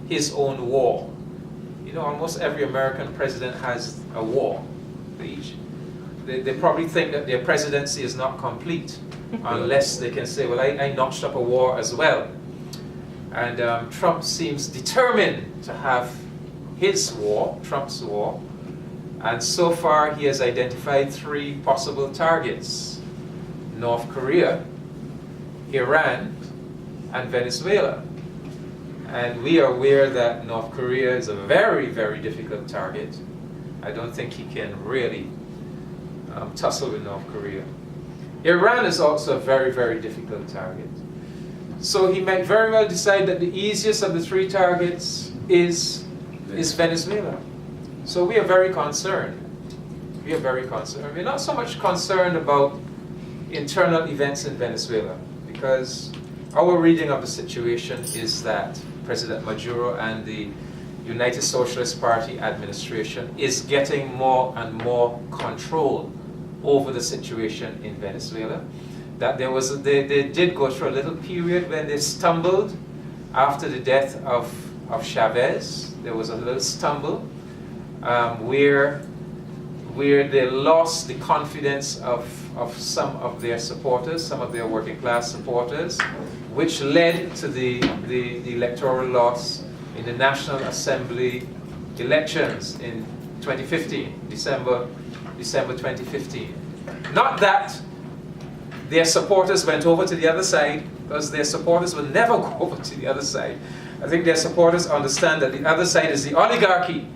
his own war. You know, almost every American president has a war. They probably think that their presidency is not complete unless they can say, well, I notched up a war as well. And Trump seems determined to have his war, Trump's war, and so far he has identified 3 possible targets: North Korea, Iran, and Venezuela. And we are aware that North Korea is a very, very difficult target. I don't think he can really tussle with North Korea. Iran is also a very, very difficult target. So he might very well decide that the easiest of the 3 targets is Venezuela. So we are very concerned. We are very concerned. We're not so much concerned about internal events in Venezuela, because our reading of the situation is that President Maduro and the United Socialist Party administration is getting more and more control over the situation in Venezuela. That they did go through a little period when they stumbled after the death of Chavez. There was a little stumble where they lost the confidence of some of their supporters, some of their working class supporters, which led to the electoral loss in the National Assembly elections in 2015, December 2015. Not that their supporters went over to the other side, because their supporters will never go over to the other side. I think their supporters understand that the other side is the oligarchy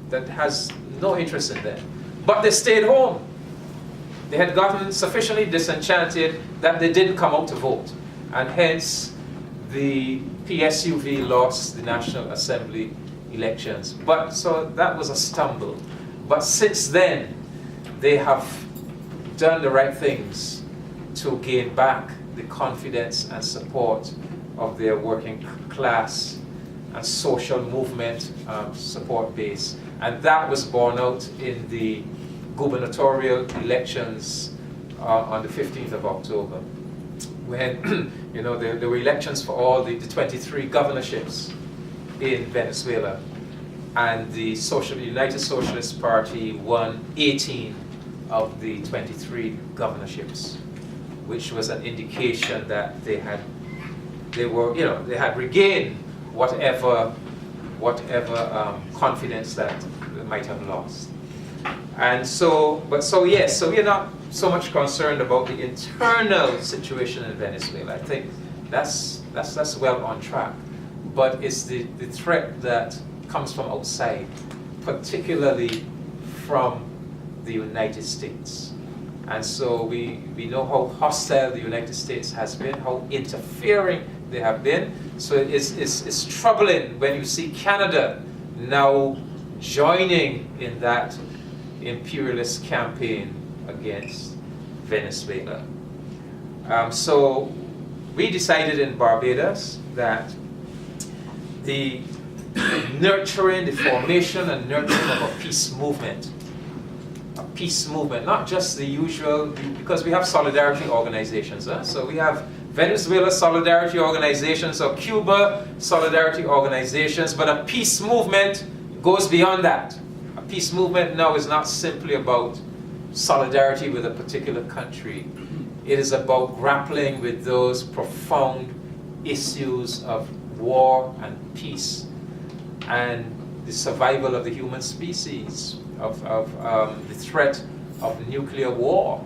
that has no interest in them. But they stayed home. They had gotten sufficiently disenchanted that they didn't come out to vote. And hence, the PSUV lost the National Assembly elections. But so that was a stumble. But since then, they have done the right things to gain back the confidence and support of their working class and social movement support base. And that was borne out in the gubernatorial elections on the 15th of October, when you know there were elections for all the 23 governorships in Venezuela, and the United Socialist Party won 18 of the 23 governorships, which was an indication that they had regained whatever confidence that they might have lost. And so we're not so much concerned about the internal situation in Venezuela. I think that's well on track. But it's the threat that comes from outside, particularly from the United States. And so we know how hostile the United States has been, how interfering they have been. So it's troubling when you see Canada now joining in that imperialist campaign against Venezuela. So we decided in Barbados that the nurturing, the formation and nurturing of a peace movement, not just the usual, because we have solidarity organizations. So we have Venezuela solidarity organizations or Cuba solidarity organizations, but a peace movement goes beyond that. A peace movement now is not simply about solidarity with a particular country. It is about grappling with those profound issues of war and peace and the survival of the human species, of the threat of nuclear war.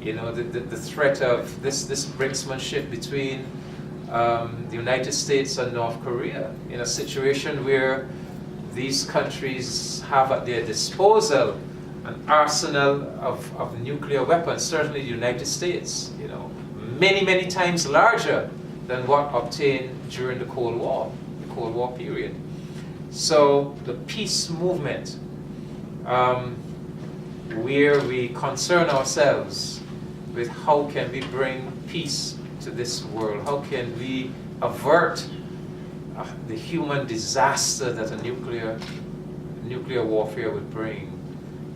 You know, the threat of this brinksmanship between the United States and North Korea in a situation where these countries have at their disposal an arsenal of nuclear weapons, certainly the United States, you know, many times larger than what obtained during the Cold War period. So the peace movement, where we concern ourselves with how can we bring peace to this world, how can we avert the human disaster that a nuclear warfare would bring.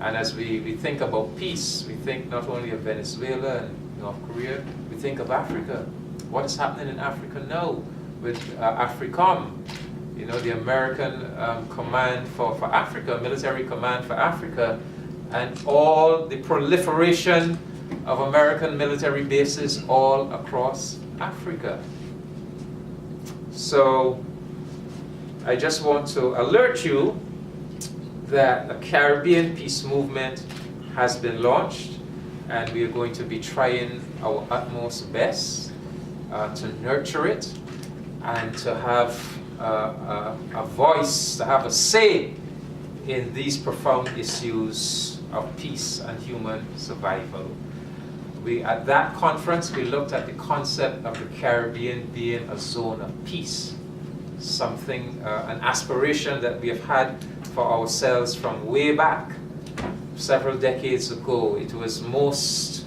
And as we think about peace, we think not only of Venezuela and North Korea, we think of Africa. What is happening in Africa now with AFRICOM, you know, the American command for Africa, military command for Africa, and all the proliferation of American military bases all across Africa. So I just want to alert you that a Caribbean peace movement has been launched, and we are going to be trying our utmost best to nurture it and to have a voice, to have a say in these profound issues of peace and human survival. At that conference, we looked at the concept of the Caribbean being a zone of peace, something, an aspiration that we have had for ourselves from way back, several decades ago. It was most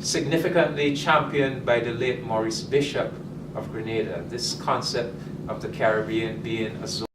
significantly championed by the late Maurice Bishop of Grenada, this concept of the Caribbean being a zone